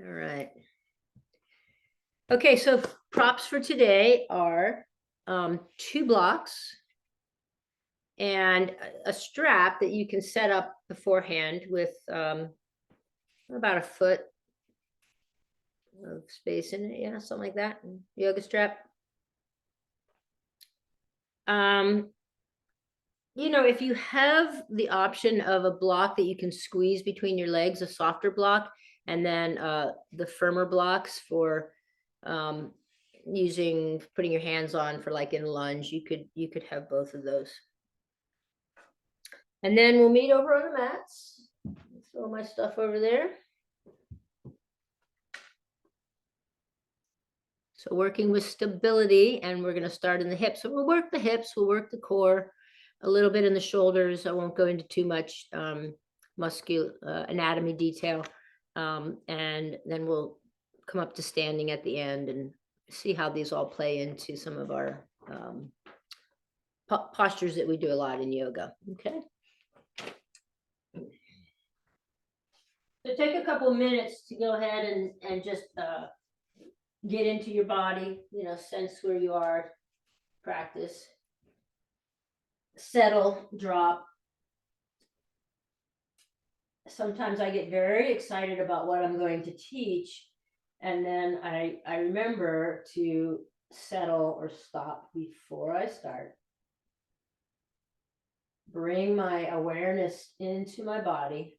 All right. Okay, so props for today are 2 blocks and a strap that you can set up beforehand with about a foot of space in it, yeah, something like that. Yoga strap. Um, if you have the option of a block that you can squeeze between your legs, a softer block, and then the firmer blocks for putting your hands on for like in lunge, you could have both of those. And then we'll meet over on the mats. Throw my stuff over there. So working with stability, and we're going to start in the hips. So we'll work the hips, we'll work the core, a little bit in the shoulders. I won't go into too much muscular anatomy detail. And then we'll come up to standing at the end and see how these all play into some of our postures that we do a lot in yoga. Okay. So take a couple minutes to go ahead and just get into your body, sense where you are, practice, settle, drop. Sometimes I get very excited about what I'm going to teach, and then I remember to settle or stop before I start. Bring my awareness into my body.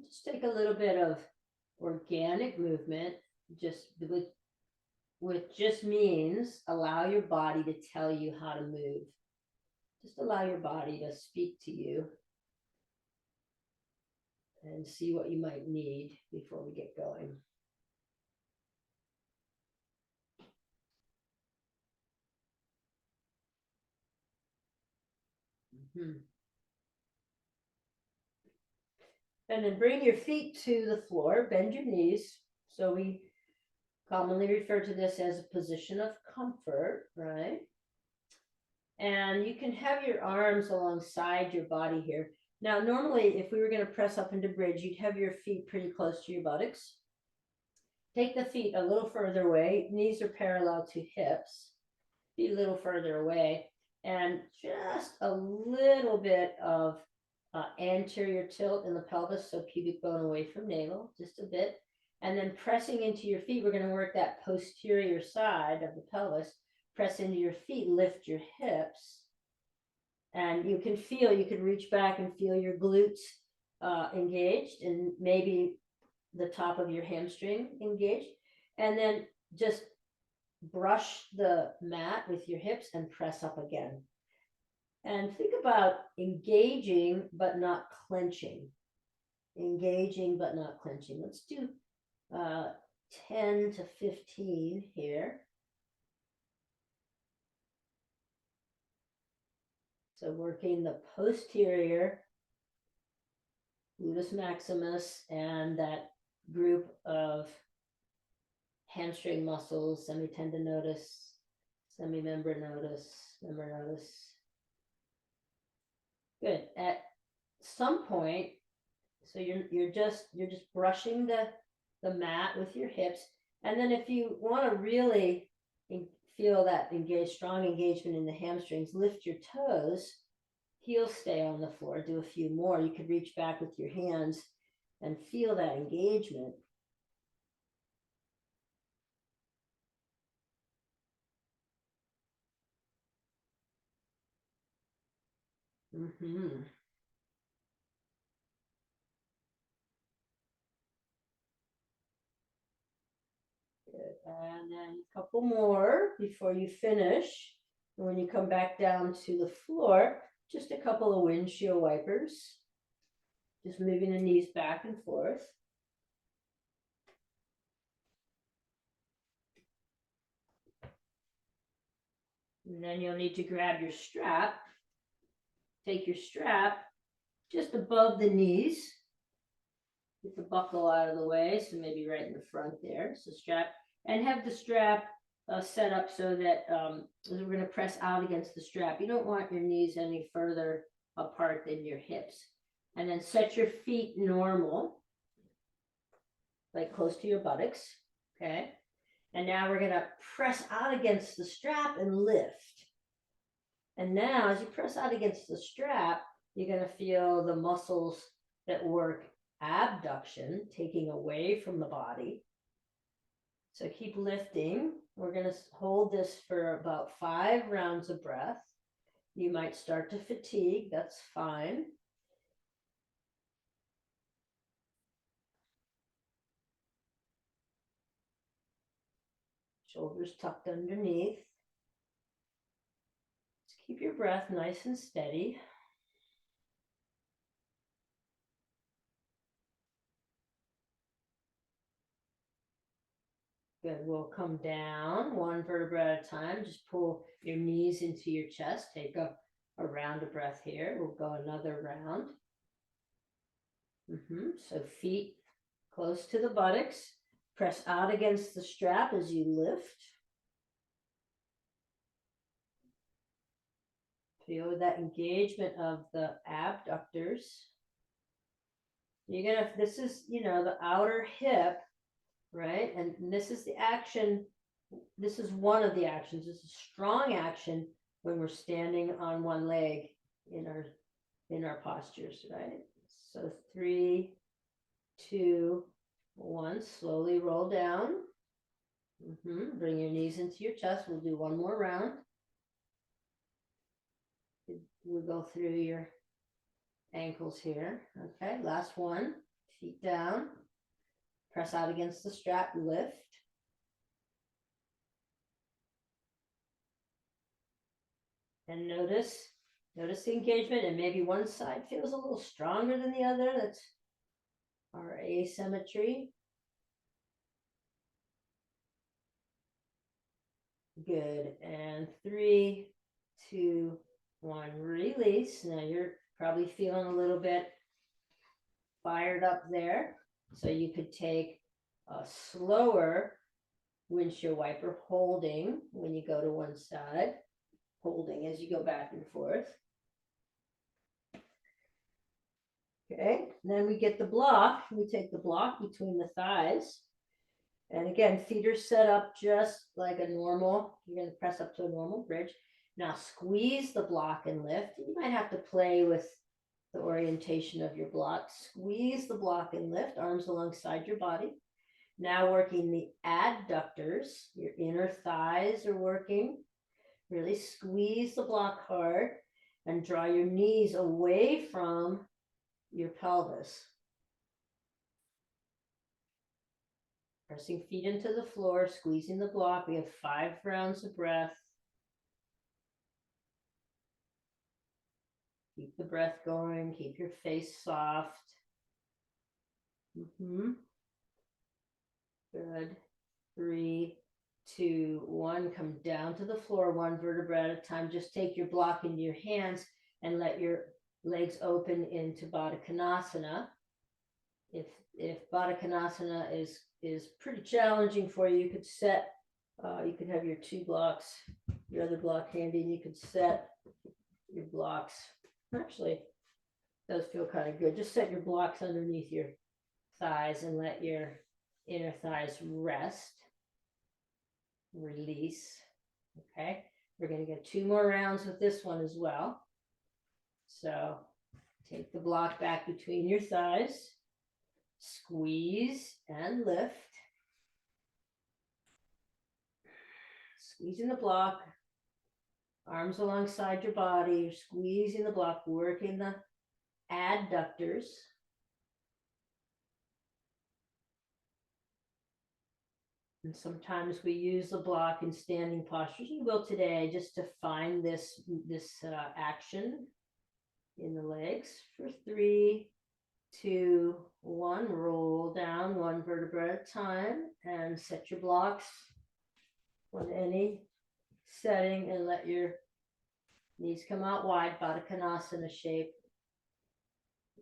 Just take a little bit of organic movement, just which just means allow your body to tell you how to move. Just allow your body to speak to you and see what you might need before we get going. And then bring your feet to the floor, bend your knees. So we commonly refer to this as a position of comfort, right? And you can have your arms alongside your body here. Now, normally, if we were going to press up into bridge, you'd have your feet pretty close to your buttocks. Take the feet a little further away. Knees are parallel to hips. Feet a little further away. And just a little bit of anterior tilt in the pelvis, so pubic bone away from navel, just a bit. And then pressing into your feet, we're going to work that posterior side of the pelvis. Press into your feet, lift your hips. And you can reach back and feel your glutes engaged, and maybe the top of your hamstring engaged. And then just brush the mat with your hips and press up again. And think about engaging but not clenching. Engaging but not clenching. Let's do 10 to 15 here. So working the posterior gluteus maximus and that group of hamstring muscles, semitendinosus, semimembranosus, membranosus. Good. At some point, so you're just brushing the mat with your hips, and then if you want to really feel that strong engagement in the hamstrings, lift your toes, heels stay on the floor. Do a few more. You could reach back with your hands and feel that engagement. Mm-hmm. And then a couple more before you finish. And when you come back down to the floor, just a couple of windshield wipers. Just moving the knees back and forth. And then you'll need to grab your strap. Take your strap just above the knees. Get the buckle out of the way, so maybe right in the front there. So strap, and have the strap set up so that we're going to press out against the strap. You don't want your knees any further apart than your hips. And then set your feet normal, like close to your buttocks. Okay. And now we're going to press out against the strap and lift. And now as you press out against the strap, you're going to feel the muscles that work abduction, taking away from the body. So keep lifting. We're going to hold this for about 5 rounds of breath. You might start to fatigue. That's fine. Shoulders tucked underneath. Just keep your breath nice and steady. Good. We'll come down 1 vertebra at a time. Just pull your knees into your chest. Take a round of breath here. We'll go another round. So feet close to the buttocks. Press out against the strap as you lift. Feel that engagement of the abductors. You're gonna, this is, the outer hip, right? And this is the action. This is one of the actions. This is strong action when we're standing on one leg in our postures, right? So 3, 2, 1. Slowly roll down. Bring your knees into your chest. We'll do one more round. We'll go through your ankles here. Okay, last one. Feet down. Press out against the strap. Lift. And notice the engagement, and maybe one side feels a little stronger than the other. That's our asymmetry. Good. And 3, 2, 1. Release. Now you're probably feeling a little bit fired up there. So you could take a slower windshield wiper, holding when you go to one side, holding as you go back and forth. Okay, and then we get the block. We take the block between the thighs. And again, feet are set up just like a normal. You're going to press up to a normal bridge. Now squeeze the block and lift. You might have to play with the orientation of your block. Squeeze the block and lift, arms alongside your body. Now working the adductors. Your inner thighs are working. Really squeeze the block hard and draw your knees away from your pelvis. Pressing feet into the floor, squeezing the block. We have 5 rounds of breath. Keep the breath going. Keep your face soft. Good. 3, 2, 1. Come down to the floor 1 vertebra at a time. Just take your block into your hands and let your legs open into Baddha Konasana. If Baddha Konasana is pretty challenging for you, you could set, you could have your 2 blocks, your other block handy, and you could set your blocks. Actually, it does feel kind of good. Just set your blocks underneath your thighs and let your inner thighs rest. Release. Okay, we're going to get 2 more rounds with this one as well. So take the block back between your thighs, squeeze and lift. Squeezing the block, arms alongside your body. You're squeezing the block, working the adductors. And sometimes we use the block in standing postures. You will today, just to find this action in the legs. For 3, 2, 1. Roll down 1 vertebra at a time and set your blocks on any setting and let your knees come out wide, Baddha Konasana shape.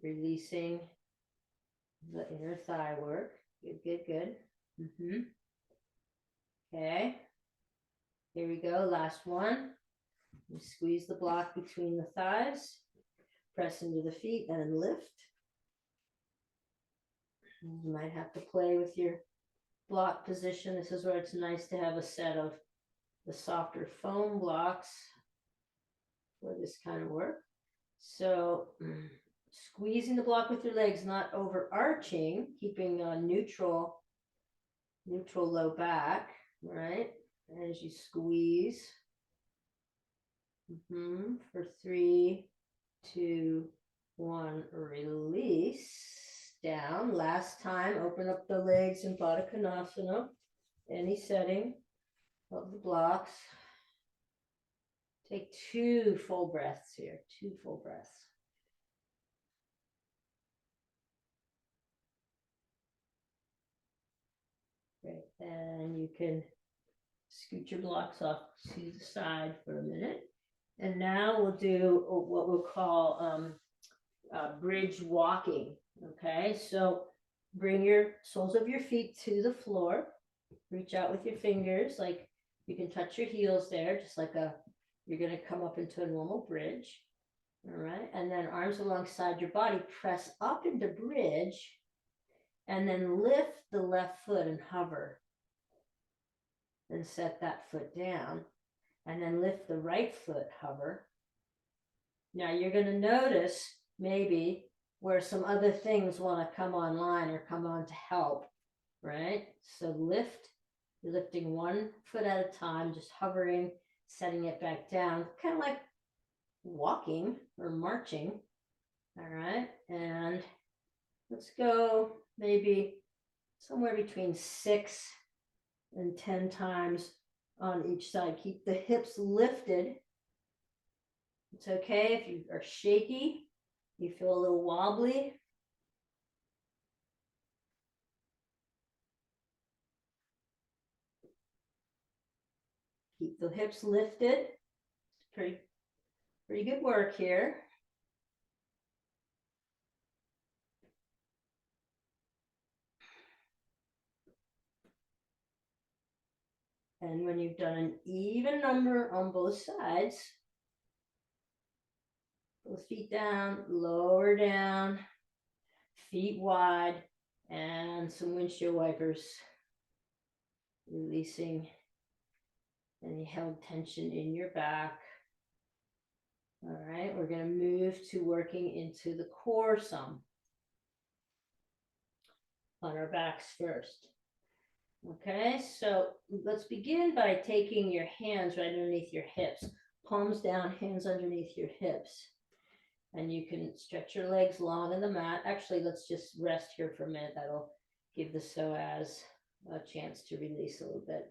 Releasing the inner thigh work. Good, good, good. Okay. Here we go, last one. You squeeze the block between the thighs, press into the feet and lift. You might have to play with your block position. This is where it's nice to have a set of the softer foam blocks for this kind of work. So squeezing the block with your legs, not overarching, keeping a neutral low back, right? As you squeeze. For 3, 2, 1, release. Down. Last time, open up the legs in Baddha Konasana. Any setting of the blocks. Take 2 full breaths here. 2 full breaths. Great. And you can scoot your blocks off to the side for a minute. And now we'll do what we'll call bridge walking. Okay, so bring your soles of your feet to the floor. Reach out with your fingers, like you can touch your heels there, just like you're going to come up into a normal bridge. All right, and then arms alongside your body, press up into bridge, and then lift the left foot and hover. Then set that foot down, and then lift the right foot, hover. Now you're going to notice maybe where some other things want to come online or come on to help, right? So lift, you're lifting one foot at a time, just hovering, setting it back down, kind of like walking or marching. All right, and let's go maybe somewhere between 6 and 10 times on each side. Keep the hips lifted. It's okay if you are shaky, you feel a little wobbly. Keep the hips lifted. It's pretty good work here. And when you've done an even number on both sides, both feet down, lower down, feet wide, and some windshield wipers, releasing any held tension in your back. All right, we're going to move to working into the core some on our backs first. Okay, so let's begin by taking your hands right underneath your hips, palms down, hands underneath your hips. And you can stretch your legs long on the mat. Actually, let's just rest here for a minute. That'll give the psoas a chance to release a little bit.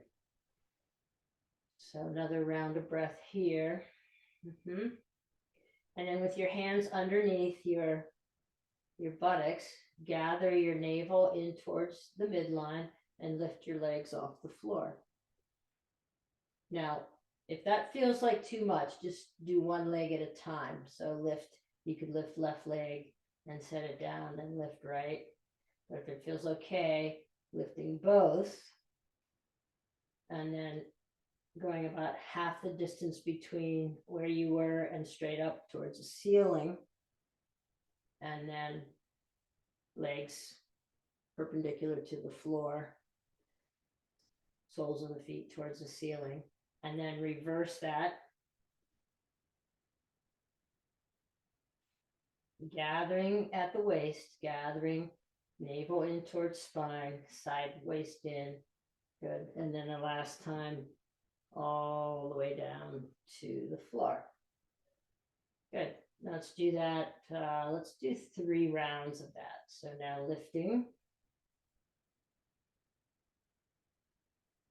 So another round of breath here. And then with your hands underneath your buttocks, gather your navel in towards the midline and lift your legs off the floor. Now, if that feels like too much, just do one leg at a time. So you could lift left leg and set it down and lift right. But if it feels okay, lifting both and then going about half the distance between where you were and straight up towards the ceiling, and then legs perpendicular to the floor, soles of the feet towards the ceiling, and then reverse that. Gathering at the waist, gathering navel in towards spine, side waist in. Good. And then the last time, all the way down to the floor. Good. Now let's do that. Let's do 3 rounds of that. So now lifting.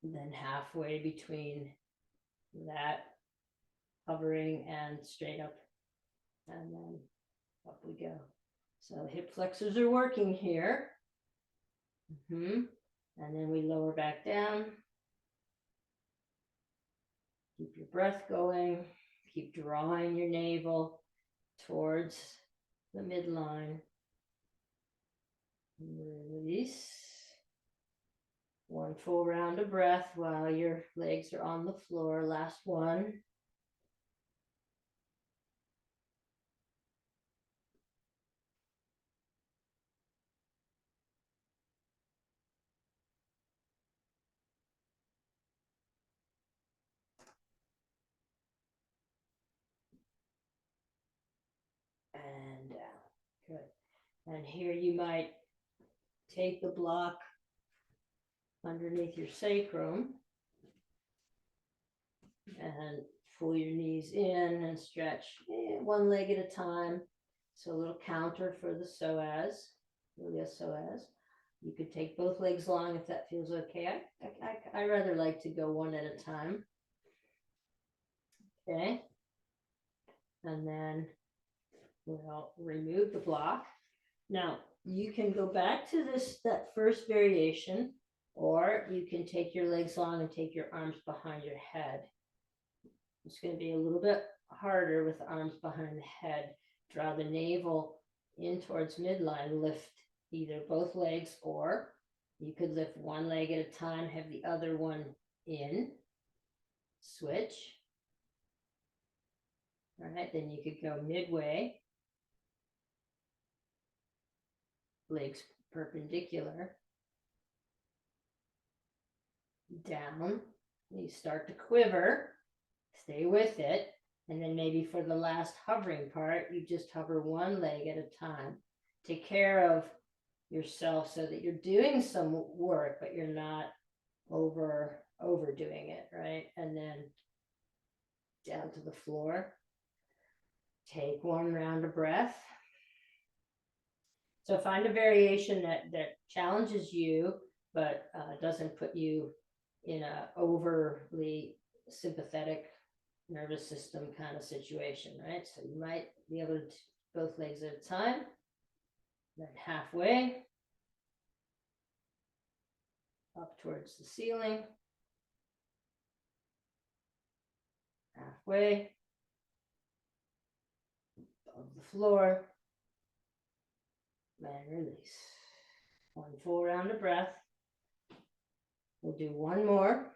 And then halfway between that, hovering and straight up. And then up we go. So hip flexors are working here. And then we lower back down. Keep your breath going. Keep drawing your navel towards the midline. Release. One full round of breath while your legs are on the floor. Last one. And down. Good. And here you might take the block underneath your sacrum and pull your knees in and stretch one leg at a time. So a little counter for the psoas, iliopsoas. You could take both legs long if that feels okay. I rather like to go one at a time. Okay. And then we'll remove the block. Now you can go back to that first variation, or you can take your legs long and take your arms behind your head. It's going to be a little bit harder with the arms behind the head. Draw the navel in towards midline, lift either both legs, or you could lift one leg at a time, have the other one in, switch. All right, then you could go midway, legs perpendicular, down. You start to quiver, stay with it, and then maybe for the last hovering part, you just hover one leg at a time. Take care of yourself so that you're doing some work, but you're not overdoing it, right? And then down to the floor. Take one round of breath. So find a variation that challenges you, but doesn't put you in a overly sympathetic nervous system kind of situation, right? So you might be able to both legs at a time, then halfway up towards the ceiling, halfway above the floor, and release. One full round of breath. We'll do one more.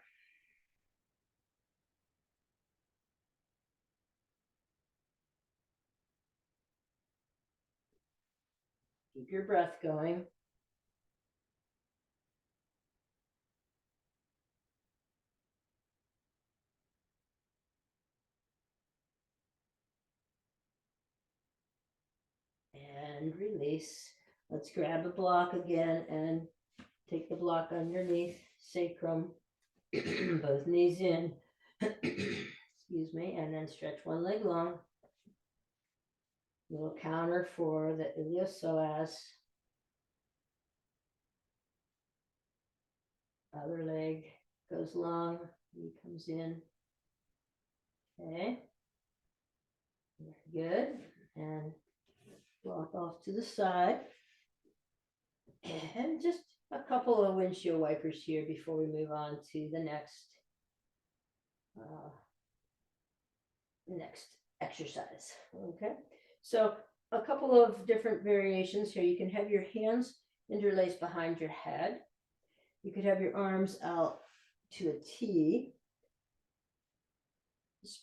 Keep your breath going. And release. Let's grab a block again and take the block underneath sacrum, both knees in, excuse me, and then stretch one leg long. Little counter for the iliopsoas. Other leg goes long, knee comes in. Okay, very good. And block off to the side. And just a couple of windshield wipers here before we move on to the next exercise. Okay, so a couple of different variations here. You can have your hands interlaced behind your head. You could have your arms out to a T.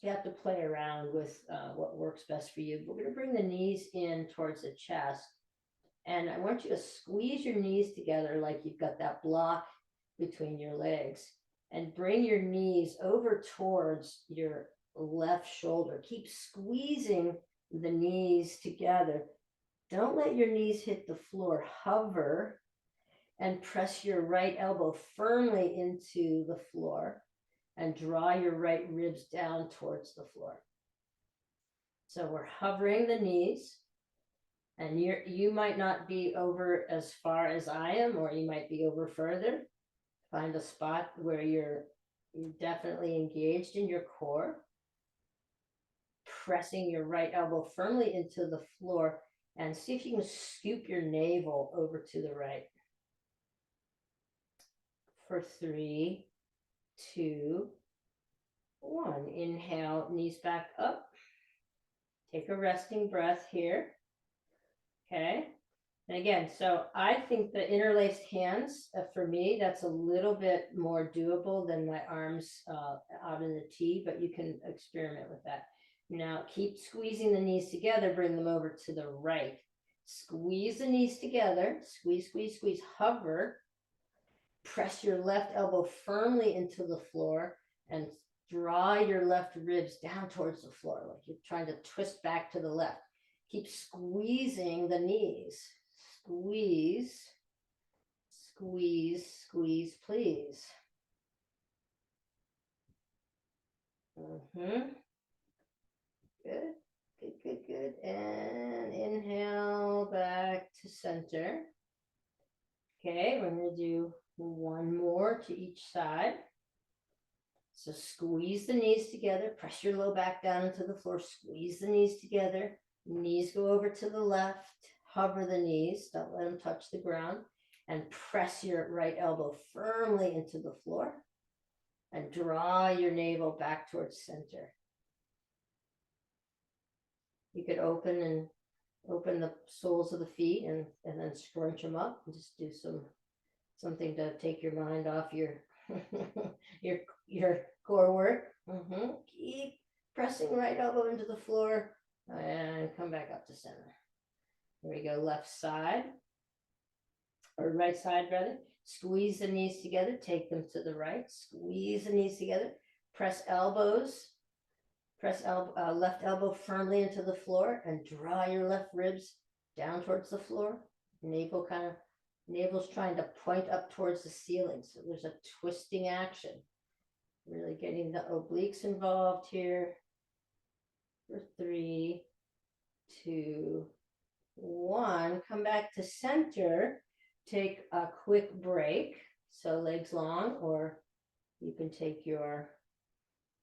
You have to play around with what works best for you. We're going to bring the knees in towards the chest. And I want you to squeeze your knees together like you've got that block between your legs. And bring your knees over towards your left shoulder. Keep squeezing the knees together. Don't let your knees hit the floor. Hover and press your right elbow firmly into the floor. And draw your right ribs down towards the floor. So we're hovering the knees, and you might not be over as far as I am, or you might be over further. Find a spot where you're definitely engaged in your core, pressing your right elbow firmly into the floor, and see if you can scoop your navel over to the right. For 3, 2, 1. Inhale, knees back up. Take a resting breath here. Okay. And again, so I think the interlaced hands, for me, that's a little bit more doable than my arms out in the T, but you can experiment with that. Now keep squeezing the knees together, bring them over to the right. Squeeze the knees together, squeeze, squeeze, squeeze, hover. Press your left elbow firmly into the floor and draw your left ribs down towards the floor, like you're trying to twist back to the left. Keep squeezing the knees. Squeeze, squeeze, squeeze, please. Good, good, good, good. And inhale back to center. Okay, we're going to do one more to each side. So squeeze the knees together, press your low back down into the floor, squeeze the knees together, knees go over to the left, hover the knees, don't let them touch the ground, and press your right elbow firmly into the floor and draw your navel back towards center. You could open the soles of the feet and then scrunch them up and just do something to take your mind off your your core work. Keep pressing right elbow into the floor and come back up to center. Here we go, left side, or right side rather. Squeeze the knees together, take them to the right, squeeze the knees together, press elbows, left elbow firmly into the floor and draw your left ribs down towards the floor. Navel's trying to point up towards the ceiling, so there's a twisting action. Really getting the obliques involved here. For 3, 2, 1. Come back to center. Take a quick break. So legs long, or you can take your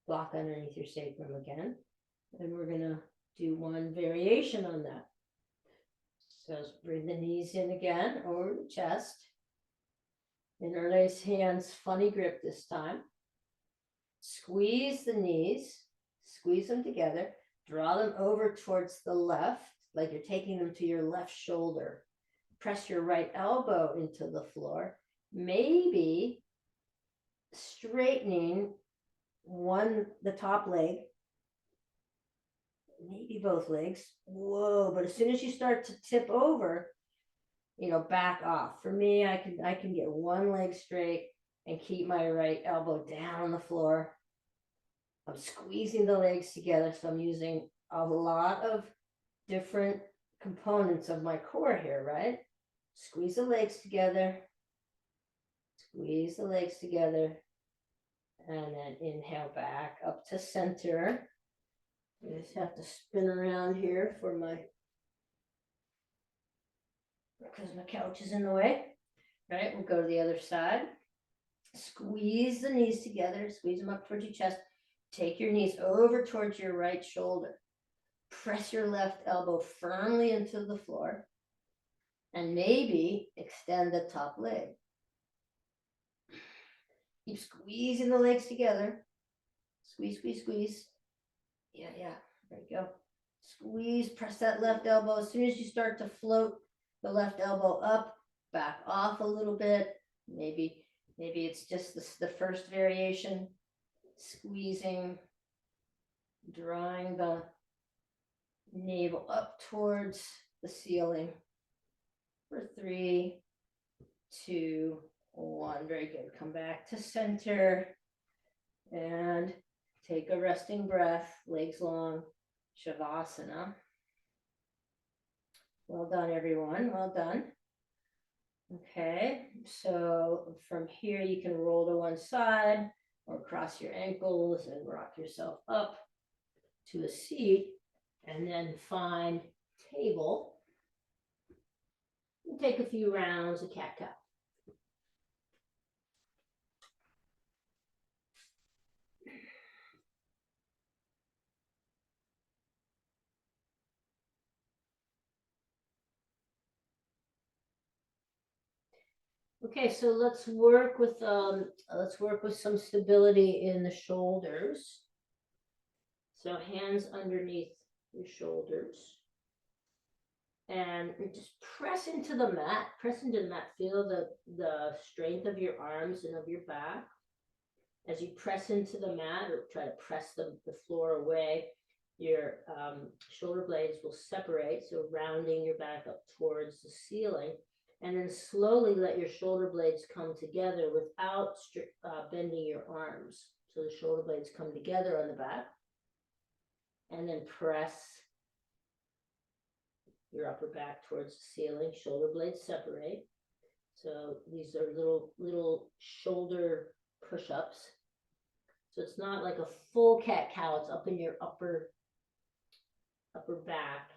block underneath your sacrum again. And we're going to do one variation on that. So bring the knees in again over the chest. Interlace hands, funny grip this time. Squeeze the knees, squeeze them together, draw them over towards the left, like you're taking them to your left shoulder. Press your right elbow into the floor, maybe straightening the top leg, maybe both legs. Whoa, but as soon as you start to tip over, back off. For me, I can get one leg straight and keep my right elbow down on the floor. I'm squeezing the legs together, so I'm using a lot of different components of my core here, right? Squeeze the legs together, squeeze the legs together, and then inhale back up to center. I just have to spin around here because my couch is in the way. Right, we'll go to the other side. Squeeze the knees together, squeeze them up towards your chest. Take your knees over towards your right shoulder. Press your left elbow firmly into the floor. And maybe extend the top leg. Keep squeezing the legs together. Squeeze, squeeze, squeeze. Yeah. There you go. Squeeze, press that left elbow. As soon as you start to float the left elbow up, back off a little bit. Maybe it's just the first variation. Squeezing, drawing the navel up towards the ceiling. For 3, 2, 1. Very good. Come back to center and take a resting breath. Legs long. Shavasana. Well done, everyone. Well done. Okay, so from here you can roll to one side or cross your ankles and rock yourself up to a seat, and then find table and take a few rounds of cat-cow. Okay, so let's work with some stability in the shoulders. So hands underneath your shoulders. and just press into the mat. Press into the mat. Feel the strength of your arms and of your back. As you press into the mat or try to press the floor away, your shoulder blades will separate, so rounding your back up towards the ceiling. And then slowly let your shoulder blades come together without bending your arms. So the shoulder blades come together on the back. And then press your upper back towards the ceiling. Shoulder blades separate. So these are little shoulder push-ups. So it's not like a full cat-cow. It's up in your upper back,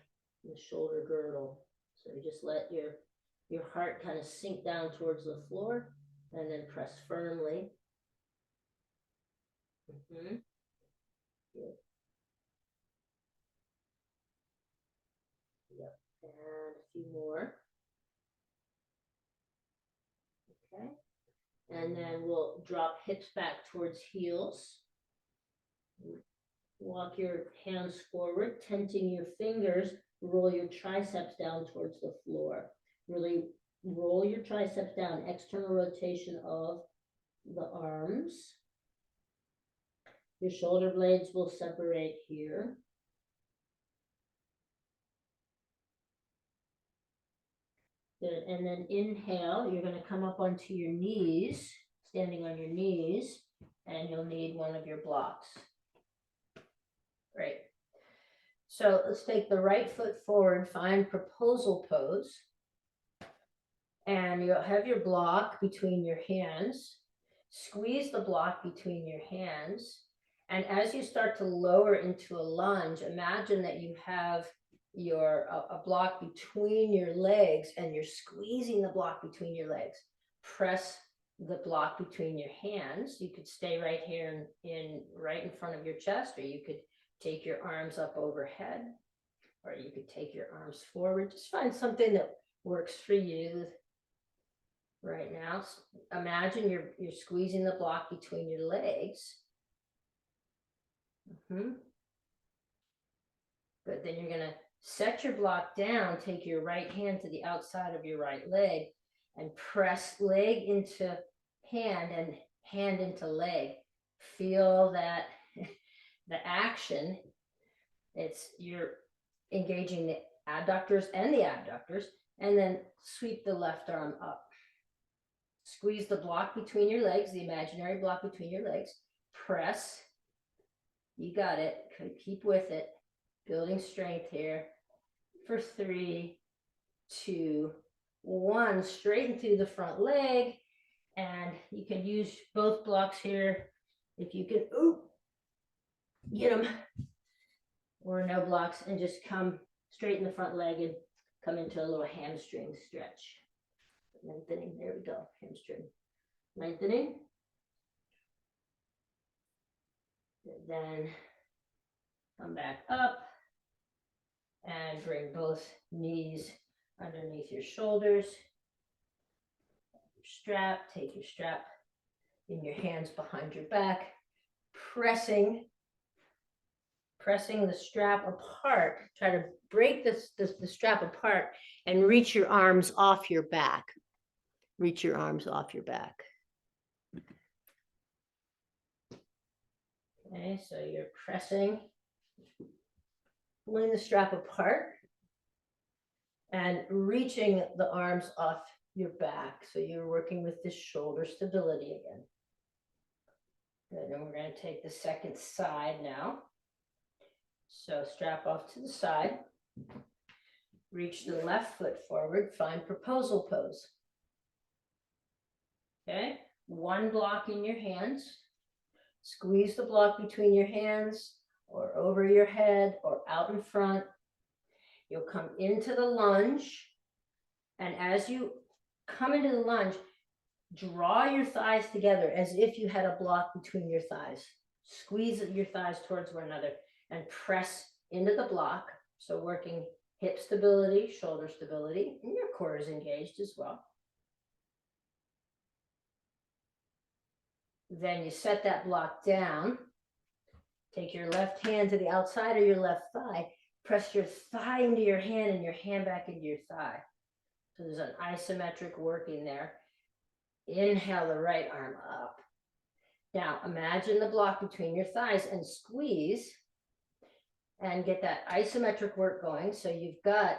in the shoulder girdle. So you just let your heart kind of sink down towards the floor, and then press firmly. Good. Yep. And a few more. Okay. And then we'll drop hips back towards heels. Walk your hands forward, tenting your fingers. Roll your triceps down towards the floor. Really roll your triceps down, external rotation of the arms. Your shoulder blades will separate here. Good. And then inhale, you're going to come up onto your knees, standing on your knees, and you'll need one of your blocks. Great. So let's take the right foot forward, find proposal pose. And you'll have your block between your hands. Squeeze the block between your hands. And as you start to lower into a lunge, imagine that you have a block between your legs and you're squeezing the block between your legs. Press the block between your hands. You could stay right here right in front of your chest, or you could take your arms up overhead, or you could take your arms forward. Just find something that works for you right now. Imagine you're squeezing the block between your legs. Good. Then you're going to set your block down, take your right hand to the outside of your right leg, and press leg into hand and hand into leg. Feel that the action. You're engaging the adductors and the abductors, and then sweep the left arm up. Squeeze the block between your legs, the imaginary block between your legs. Press. You got it. Keep with it. Building strength here. For 3, 2, 1. Straighten through the front leg. And you can use both blocks here. If you can, get them. Or no blocks, and just come straighten the front leg and come into a little hamstring stretch. Lengthening, there we go, hamstring. Lengthening. Then come back up and bring both knees underneath your shoulders. Strap, take your strap in your hands behind your back, pressing the strap apart. Try to break the strap apart and reach your arms off your back. Reach your arms off your back. Okay, so you're pressing, pulling the strap apart and reaching the arms off your back. So you're working with this shoulder stability again. Good, and we're going to take the second side now. So strap off to the side. Reach the left foot forward, find proposal pose. Okay, one block in your hands. Squeeze the block between your hands or over your head or out in front. You'll come into the lunge. And as you come into the lunge, draw your thighs together as if you had a block between your thighs. Squeeze your thighs towards one another and press into the block. So working hip stability, shoulder stability, and your core is engaged as well. Then you set that block down. Take your left hand to the outside of your left thigh. Press your thigh into your hand and your hand back into your thigh. So there's an isometric working there. Inhale the right arm up. Now imagine the block between your thighs and squeeze and get that isometric work going. So you've got,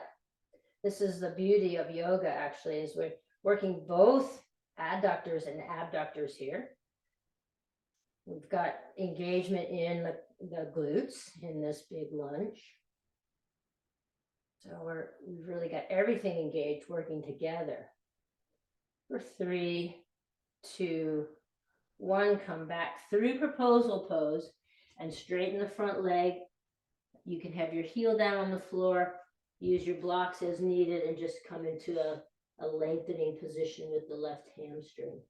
this is the beauty of yoga actually, is we're working both adductors and abductors here. We've got engagement in the glutes in this big lunge. So we've really got everything engaged working together. For 3, 2, 1, come back through proposal pose and straighten the front leg. You can have your heel down on the floor, use your blocks as needed, and just come into a lengthening position with the left hamstring.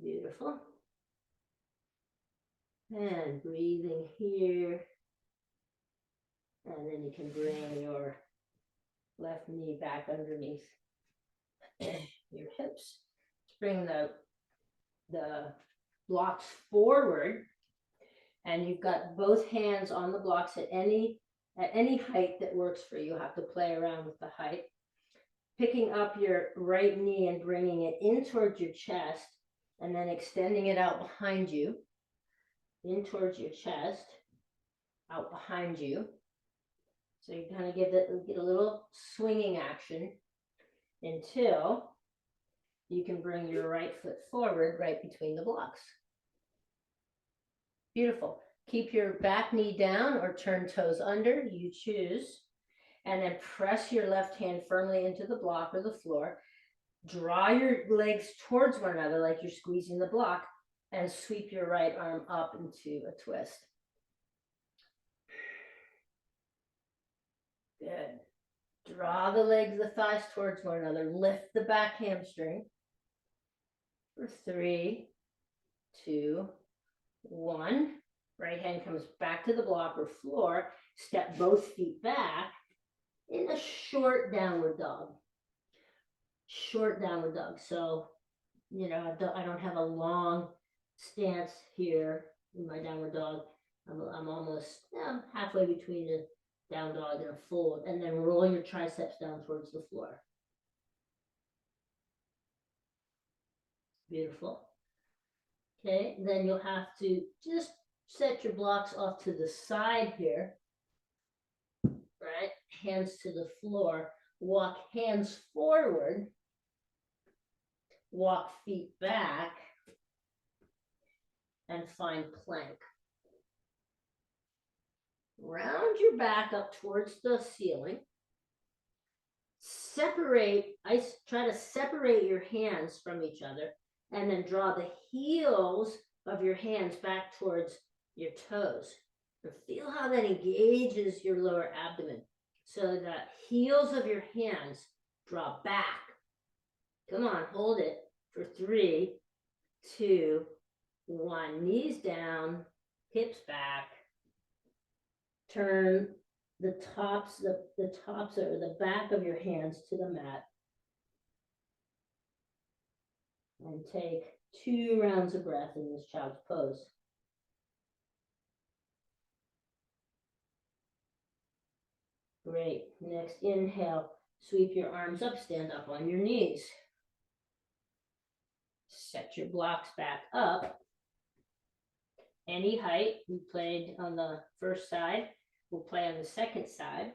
Beautiful. And breathing here. And then you can bring your left knee back underneath your hips. Bring the blocks forward, and you've got both hands on the blocks at any height that works for you. You have to play around with the height. Picking up your right knee and bringing it in towards your chest, and then extending it out behind you, in towards your chest, out behind you. So you kind of get a little swinging action until you can bring your right foot forward right between the blocks. Beautiful. Keep your back knee down or turn toes under, you choose. And then press your left hand firmly into the block or the floor. Draw your legs towards one another like you're squeezing the block, and sweep your right arm up into a twist. Good. Draw the legs, the thighs towards one another. Lift the back hamstring. For 3, 2, 1. Right hand comes back to the block or floor. Step both feet back in a short downward dog. Short downward dog. So, you know, I don't have a long stance here in my downward dog. I'm almost halfway between a down dog and a full, and then roll your triceps down towards the floor. Beautiful. Okay, then you'll have to just set your blocks off to the side here, right? Hands to the floor, walk hands forward, walk feet back, and find plank. Round your back up towards the ceiling. Try to separate your hands from each other, and then draw the heels of your hands back towards your toes. And feel how that engages your lower abdomen. So that heels of your hands draw back. Come on, hold it for 3, 2, 1. Knees down, hips back. Turn the tops or the back of your hands to the mat. And take 2 rounds of breath in this child's pose. Great. Next, inhale. Sweep your arms up, stand up on your knees. Set your blocks back up. Any height. We played on the first side. We'll play on the second side.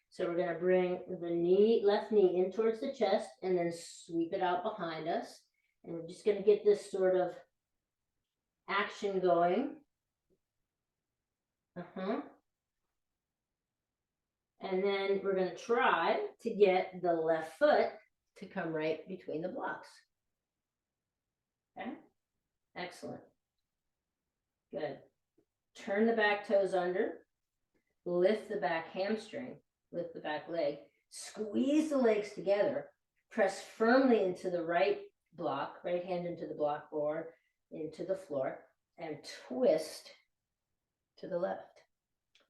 So we're going to bring the left knee in towards the chest and then sweep it out behind us. And we're just going to get this sort of action going. And then we're going to try to get the left foot to come right between the blocks. Okay? Excellent. Good. Turn the back toes under. Lift the back hamstring. Lift the back leg. Squeeze the legs together. Press firmly into the right block, right hand into the block or into the floor, and twist to the left.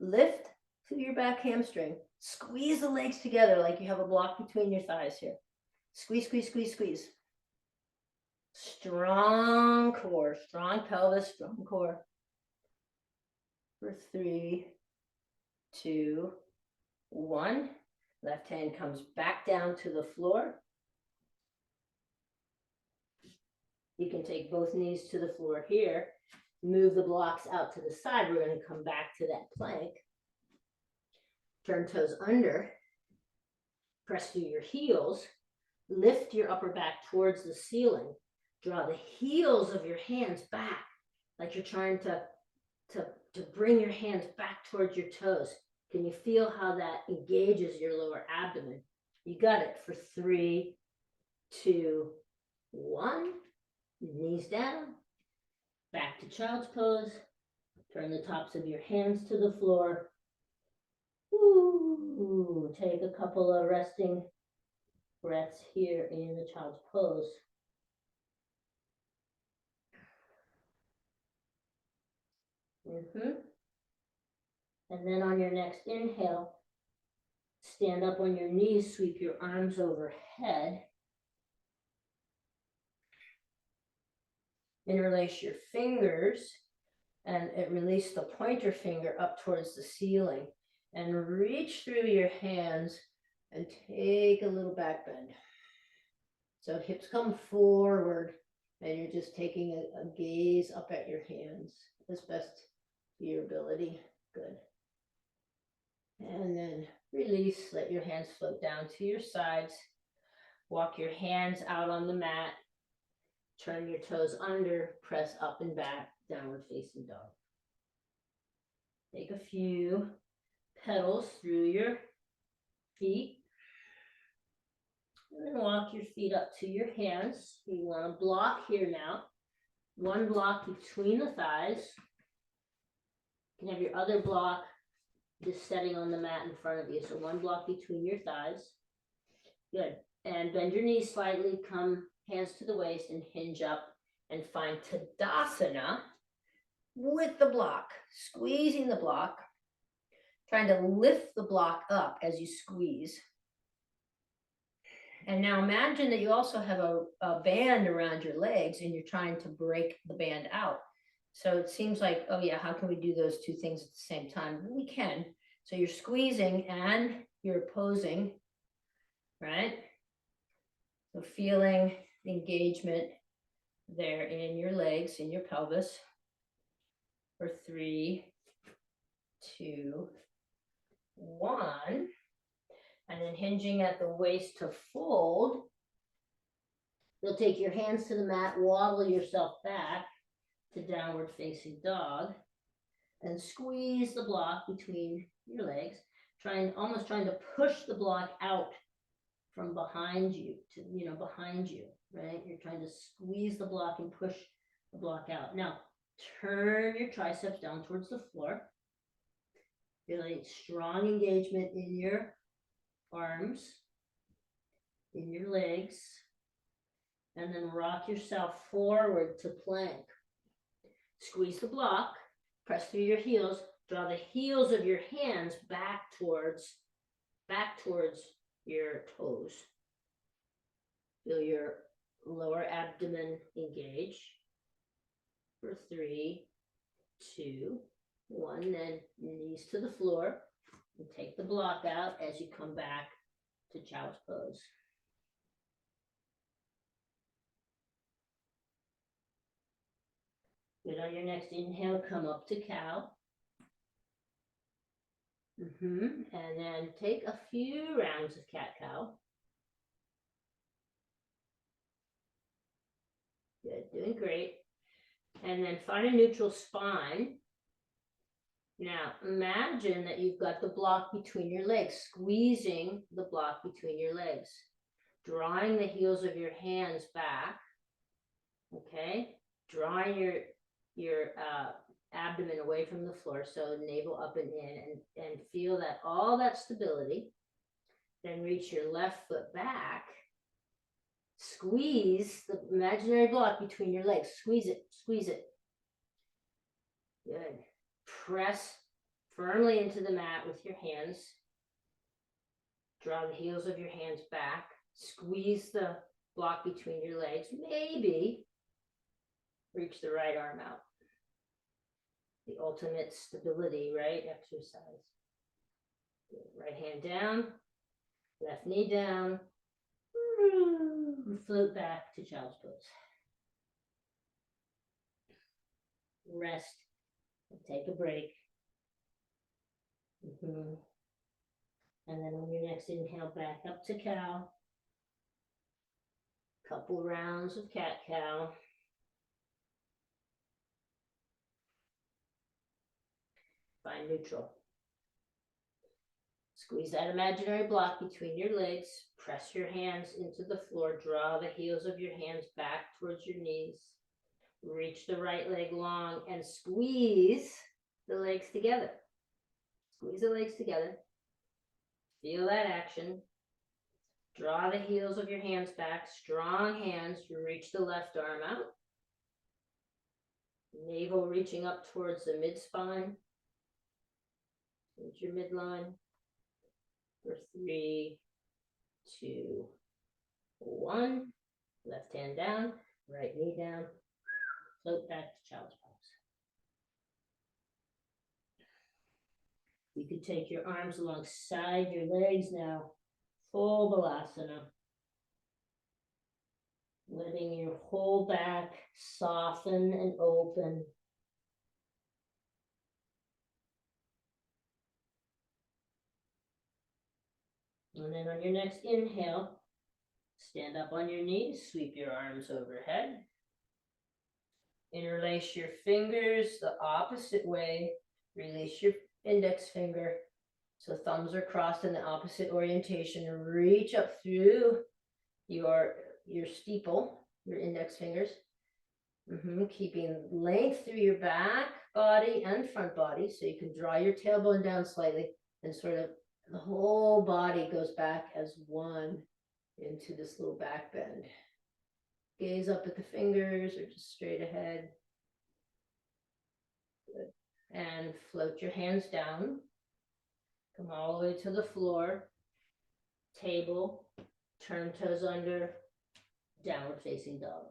Lift through your back hamstring. Squeeze the legs together like you have a block between your thighs here. Squeeze, squeeze, squeeze, squeeze. Strong core, strong pelvis, strong core. for 3, 2, 1. Left hand comes back down to the floor. You can take both knees to the floor here. Move the blocks out to the side. We're going to come back to that plank. Turn toes under. Press through your heels. Lift your upper back towards the ceiling. Draw the heels of your hands back, like you're trying to bring your hands back towards your toes. Can you feel how that engages your lower abdomen? You got it for 3, 2, 1. Knees down. Back to child's pose. Turn the tops of your hands to the floor. Ooh, take a couple of resting breaths here in the child's pose. And then on your next inhale, stand up on your knees, sweep your arms overhead. Interlace your fingers and release the pointer finger up towards the ceiling. And reach through your hands and take a little back bend. So hips come forward and you're just taking a gaze up at your hands as best to your ability. Good. And then release, let your hands float down to your sides. Walk your hands out on the mat. Turn your toes under, press up and back, downward facing dog. Take a few pedals through your feet. And then walk your feet up to your hands. You want to block here now. One block between the thighs. You can have your other block just setting on the mat in front of you. So one block between your thighs. Good. And bend your knees slightly, come hands to the waist and hinge up and find Tadasana with the block, squeezing the block, trying to lift the block up as you squeeze. And now imagine that you also have a band around your legs and you're trying to break the band out. So it seems like, oh yeah, how can we do those two things at the same time? We can. So you're squeezing and you're opposing, right? So feeling engagement there in your legs, in your pelvis. For 3, 2, 1. And then hinging at the waist to fold. You'll take your hands to the mat, waddle yourself back to downward facing dog, and squeeze the block between your legs, almost trying to push the block out from behind you to, behind you, right? You're trying to squeeze the block and push the block out. Now, turn your triceps down towards the floor. Feeling strong engagement in your arms, in your legs, and then rock yourself forward to plank. Squeeze the block, press through your heels, draw the heels of your hands back towards your toes. Feel your lower abdomen engage. For 3, 2, 1, then knees to the floor. And take the block out as you come back to child's pose. Good. On your next inhale, come up to cow. And then take a few rounds of cat-cow. Good, doing great. And then find a neutral spine. Now, imagine that you've got the block between your legs, squeezing the block between your legs, drawing the heels of your hands back, okay? Drawing your abdomen away from the floor, so navel up and in, and feel that all that stability. Then reach your left foot back, squeeze the imaginary block between your legs, squeeze it, squeeze it. Good. Press firmly into the mat with your hands. Draw the heels of your hands back. Squeeze the block between your legs. Maybe reach the right arm out. the ultimate stability, right? Exercise. Right hand down, left knee down, float back to child's pose. Rest and take a break. And then on your next inhale, back up to cow. Couple rounds of cat-cow. Find neutral. Squeeze that imaginary block between your legs. Press your hands into the floor. Draw the heels of your hands back towards your knees. Reach the right leg long and squeeze the legs together. Squeeze the legs together. Feel that action. Draw the heels of your hands back. Strong hands. Reach the left arm out. Navel reaching up towards the mid-spine. Towards your midline. For 3, 2, 1. Left hand down. Right knee down. Float back to child's pose. You can take your arms alongside your legs now. Full Balasana. Letting your whole back soften and open. And then on your next inhale, stand up on your knees, sweep your arms overhead. Interlace your fingers the opposite way. Release your index finger. So thumbs are crossed in the opposite orientation. Reach up through your steeple, your index fingers. Keeping length through your back body and front body. So you can draw your tailbone down slightly and sort of the whole body goes back as one into this little back bend. Gaze up at the fingers or just straight ahead. Good. And float your hands down. Come all the way to the floor. Table. Turn toes under. Downward facing dog.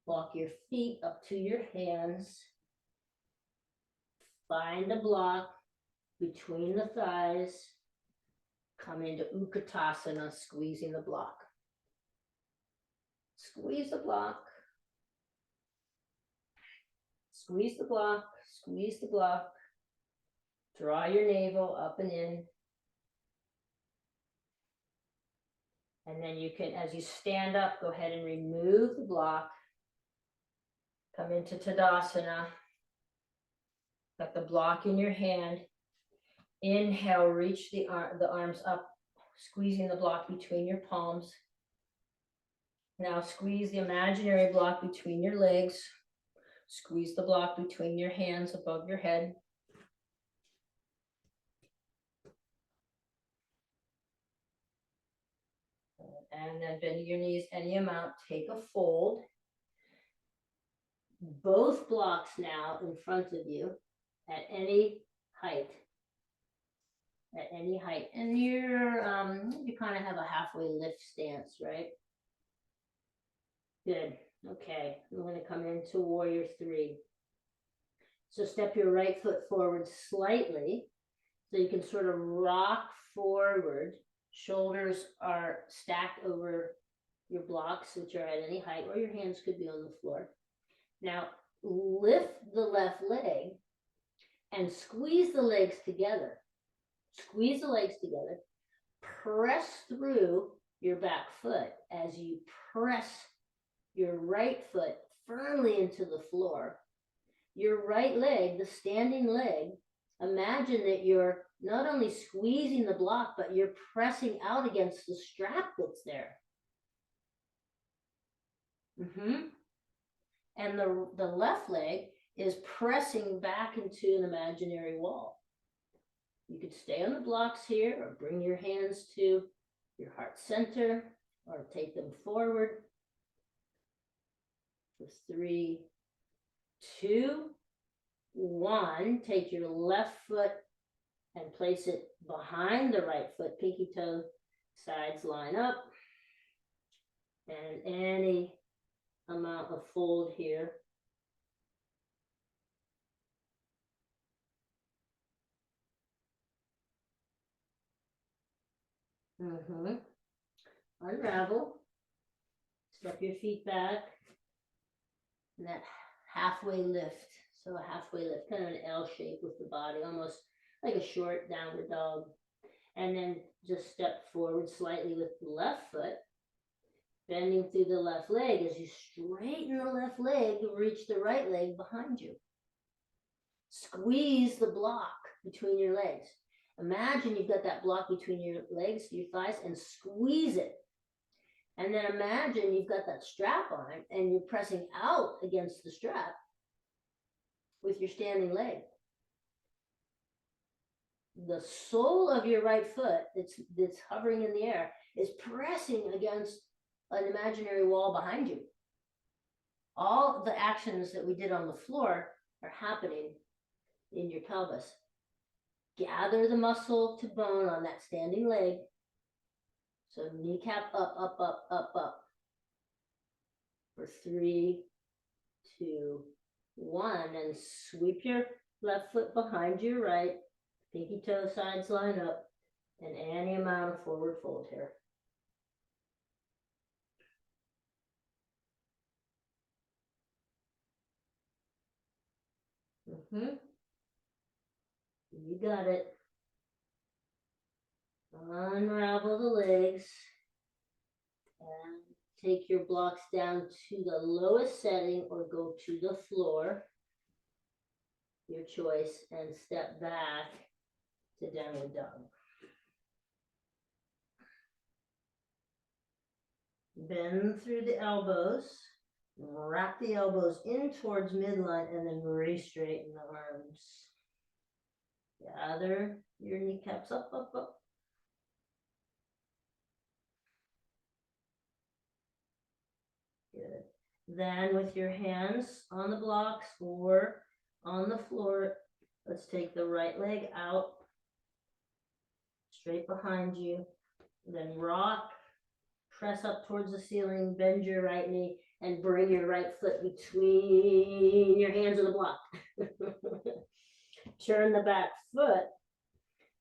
Walk your feet up to your hands. Find a block between the thighs. Come into Utkatasana, squeezing the block. Squeeze the block. Squeeze the block. Squeeze the block. Draw your navel up and in. And then you can, as you stand up, go ahead and remove the block. Come into Tadasana. Got the block in your hand. Inhale, reach the arms up, squeezing the block between your palms. Now squeeze the imaginary block between your legs. Squeeze the block between your hands above your head. And then bend your knees any amount, take a fold. Both blocks now in front of you at any height. At any height. And you kind of have a halfway lift stance, right? Good. Okay. I'm going to come into Warrior 3. So step your right foot forward slightly so you can sort of rock forward. Shoulders are stacked over your blocks, which are at any height, or your hands could be on the floor. Now lift the left leg and squeeze the legs together. Squeeze the legs together. Press through your back foot as you press your right foot firmly into the floor. Your right leg, the standing leg, imagine that you're not only squeezing the block, but you're pressing out against the strap that's there. And the left leg is pressing back into an imaginary wall. You could stay on the blocks here or bring your hands to your heart center or take them forward. For 3, 2, 1. Take your left foot and place it behind the right foot. Pinky toe sides line up. And any amount of fold here. Unravel. Step your feet back. And that halfway lift. So a halfway lift, kind of an L shape with the body, almost like a short downward dog. And then just step forward slightly with the left foot, bending through the left leg. As you straighten the left leg, reach the right leg behind you. Squeeze the block between your legs. Imagine you've got that block between your legs, your thighs, and squeeze it. And then imagine you've got that strap on and you're pressing out against the strap with your standing leg. The sole of your right foot that's hovering in the air is pressing against an imaginary wall behind you. All the actions that we did on the floor are happening in your pelvis. Gather the muscle to bone on that standing leg. So kneecap up, up, up, up, up. For 3, 2, 1. And sweep your left foot behind your right. Pinky toe sides line up. And any amount of forward fold here. You got it. Unravel the legs. And take your blocks down to the lowest setting or go to the floor. Your choice. And step back to downward dog. Bend through the elbows. Wrap the elbows in towards midline and then re-straighten the arms. Gather your kneecaps up, up, up. Good. Then with your hands on the blocks or on the floor, let's take the right leg out, straight behind you. Then rock, press up towards the ceiling, bend your right knee, and bring your right foot between your hands of the block. Turn the back foot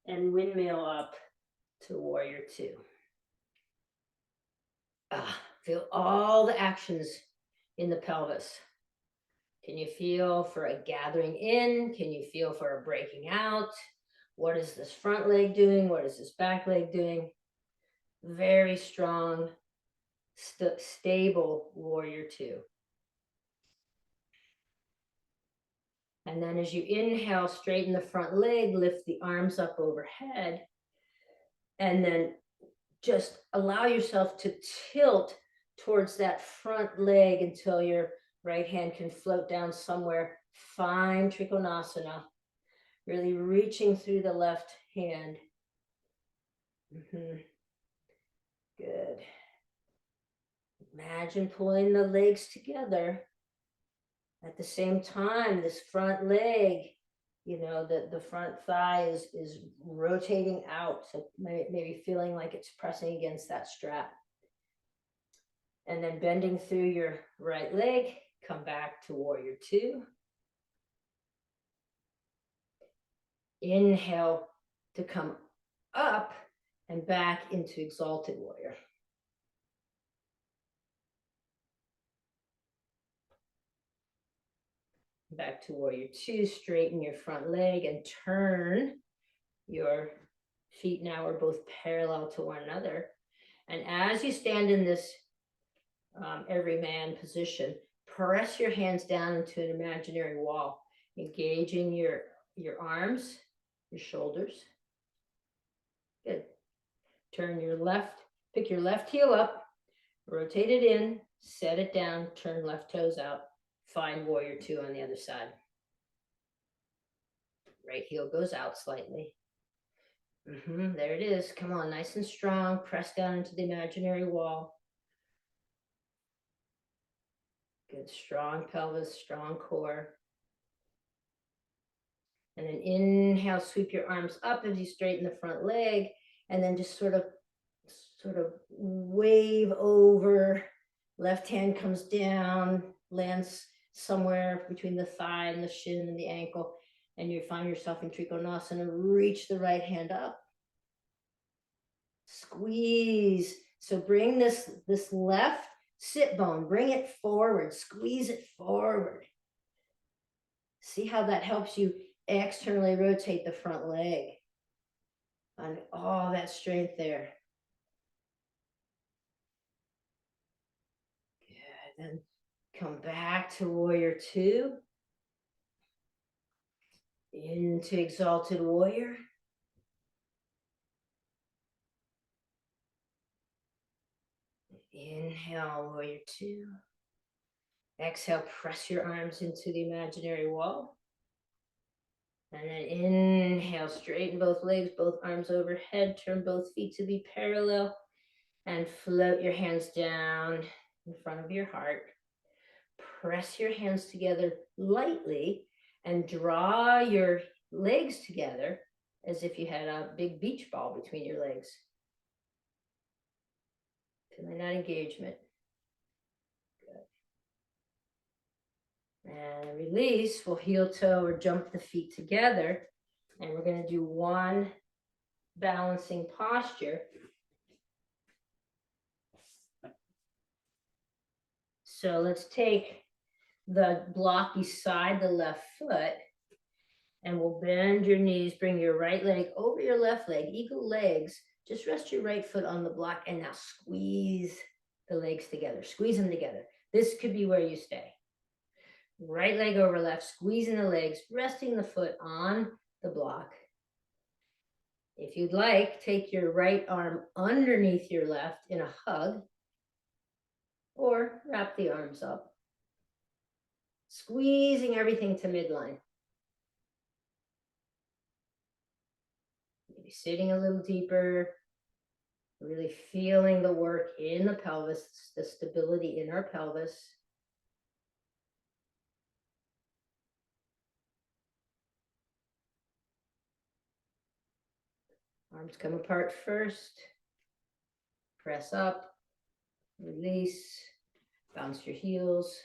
and windmill up to warrior 2. Feel all the actions in the pelvis. Can you feel for a gathering in? Can you feel for a breaking out? What is this front leg doing? What is this back leg doing? Very strong, stable warrior 2. And then as you inhale, straighten the front leg, lift the arms up overhead, and then just allow yourself to tilt towards that front leg until your right hand can float down somewhere. Find Trikonasana, really reaching through the left hand. Good. Imagine pulling the legs together. At the same time, this front leg, you know, the front thigh is rotating out. So maybe feeling like it's pressing against that strap. And then bending through your right leg, come back to warrior 2. Inhale to come up and back into exalted warrior. Back to warrior 2, straighten your front leg and turn your feet now are both parallel to one another. And as you stand in this everyman position, press your hands down into an imaginary wall, engaging your arms, your shoulders. Good. Turn your left, pick your left heel up, rotate it in, set it down, turn left toes out. Find warrior 2 on the other side. Right heel goes out slightly. There it is. Come on, nice and strong. Press down into the imaginary wall. Good, strong pelvis, strong core. And then inhale, sweep your arms up as you straighten the front leg, and then just sort of wave over. Left hand comes down, lands somewhere between the thigh and the shin and the ankle, and you find yourself in Trikonasana. Reach the right hand up. Squeeze. So bring this left sit bone, bring it forward, squeeze it forward. See how that helps you externally rotate the front leg. And all that strength there. Good. Then come back to warrior two. Into exalted warrior. Inhale, warrior two. Exhale, press your arms into the imaginary wall. And then inhale, straighten both legs, both arms overhead, turn both feet to be parallel, and float your hands down in front of your heart. Press your hands together lightly and draw your legs together as if you had a big beach ball between your legs. Feeling that engagement. Good. And release. We'll heel toe or jump the feet together. And we're going to do one balancing posture. So let's take the block beside the left foot, and we'll bend your knees, bring your right leg over your left leg, eagle legs. Just rest your right foot on the block and now squeeze the legs together, squeeze them together. This could be where you stay. Right leg over left, squeezing the legs, resting the foot on the block. If you'd like, take your right arm underneath your left in a hug, or wrap the arms up. Squeezing everything to midline. Maybe sitting a little deeper, really feeling the work in the pelvis, the stability in our pelvis. Arms come apart first. Press up, release, bounce your heels,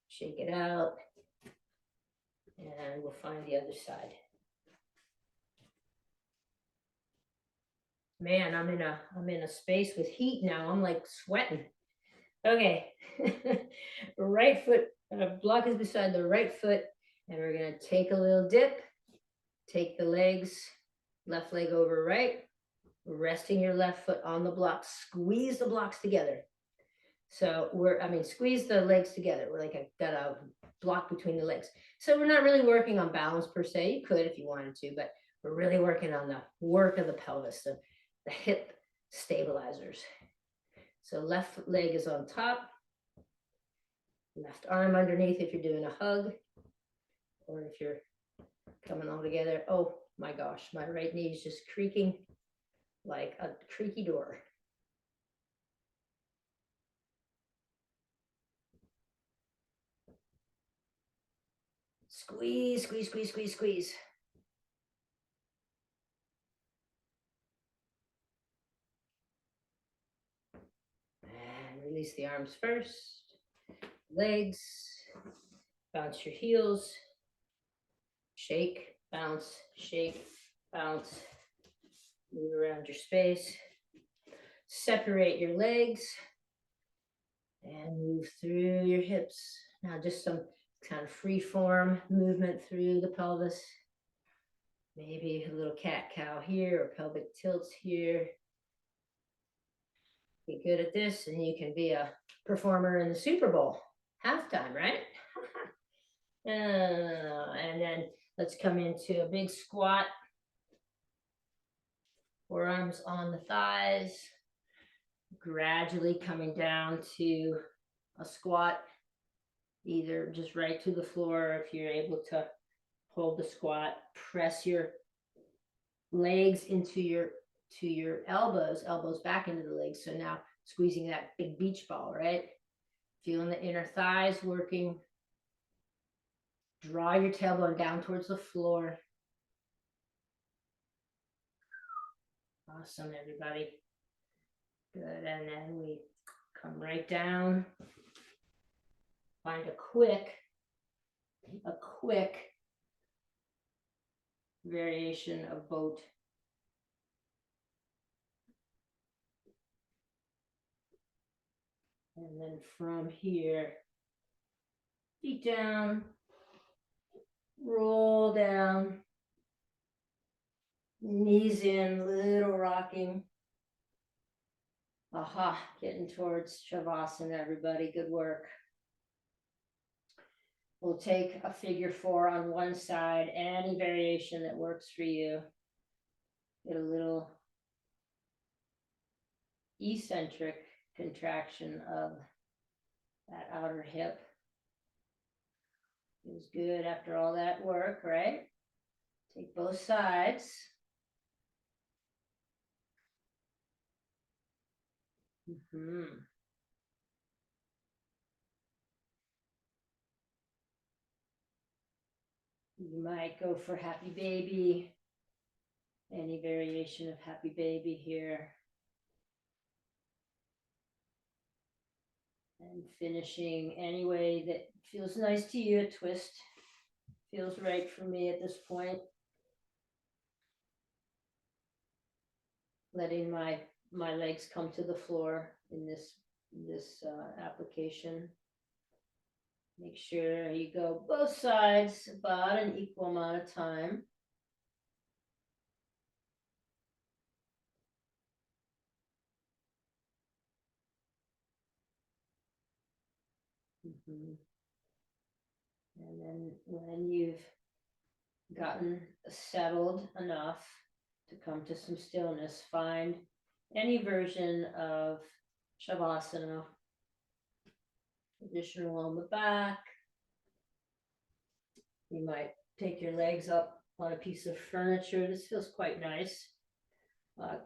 shake it out, and we'll find the other side. Man, I'm in a space with heat now. I'm like sweating. Okay. Right foot, block is beside the right foot, and we're gonna take a little dip. Take the legs, left leg over right, resting your left foot on the block. Squeeze the blocks together. So squeeze the legs together. We're like, I've got a block between the legs. So we're not really working on balance per se. You could if you wanted to, but we're really working on the work of the pelvis, the hip stabilizers. So left leg is on top, left arm underneath if you're doing a hug, or if you're coming all together. Oh my gosh, my right knee is just creaking like a creaky door. Squeeze, squeeze, squeeze, squeeze, squeeze. And release the arms first. Legs. Bounce your heels. Shake, bounce, shake, bounce. Move around your space. Separate your legs. And move through your hips. Now just some kind of free form movement through the pelvis. Maybe a little cat-cow here or pelvic tilts here. Be good at this and you can be a performer in the Super Bowl halftime, right? And then let's come into a big squat. Forearms on the thighs. Gradually coming down to a squat, either just right to the floor if you're able to hold the squat. Press your legs into your elbows back into the legs. So now squeezing that big beach ball, right? Feeling the inner thighs working. Draw your tailbone down towards the floor. Awesome, everybody. Good, and then we come right down. Find a quick variation of boat. And then from here, feet down, roll down, knees in, little rocking. Aha, getting towards Shavasana, everybody, good work. We'll take a figure 4 on one side, any variation that works for you. Get a little eccentric contraction of that outer hip. Feels good after all that work, right? Take both sides. Mm-hmm. You might go for happy baby, any variation of happy baby here. And finishing any way that feels nice to you, a twist feels right for me at this point. Letting my legs come to the floor in this application. Make sure you go both sides about an equal amount of time. And then when you've gotten settled enough to come to some stillness, find any version of Shavasana. Traditional on the back. You might take your legs up on a piece of furniture. This feels quite nice.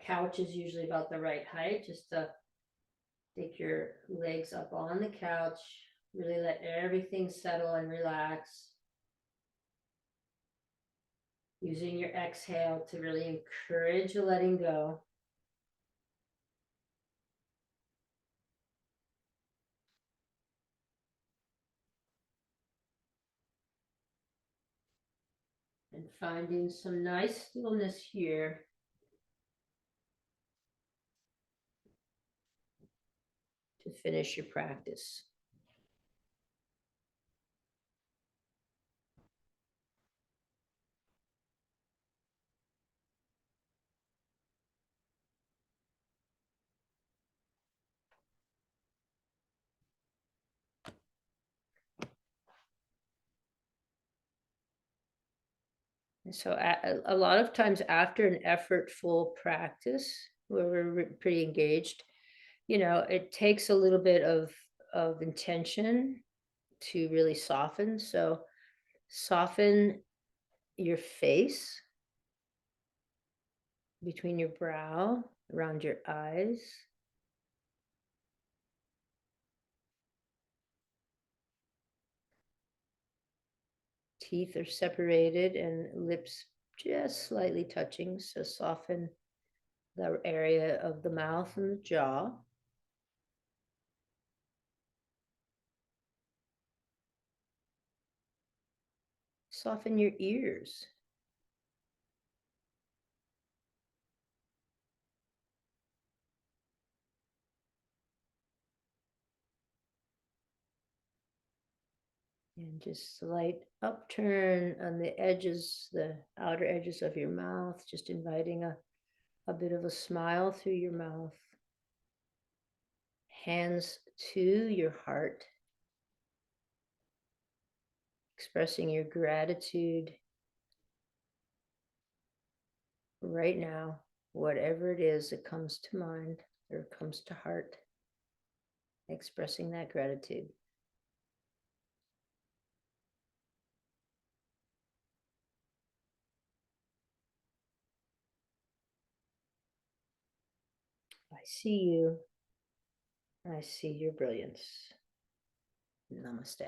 Couch is usually about the right height. Just to take your legs up on the couch. Really let everything settle and relax. Using your exhale to really encourage letting go. And finding some nice stillness here. To finish your practice. So a lot of times after an effortful practice, where we're pretty engaged, it takes a little bit of intention to really soften. So soften your face, between your brow, around your eyes. Teeth are separated and lips just slightly touching, so soften the area of the mouth and the jaw. Soften your ears. And just slight upturn on the edges, the outer edges of your mouth, just inviting a bit of a smile through your mouth. Hands to your heart, expressing your gratitude right now, whatever it is that comes to mind or comes to heart, expressing that gratitude. I see you. I see your brilliance. Namaste.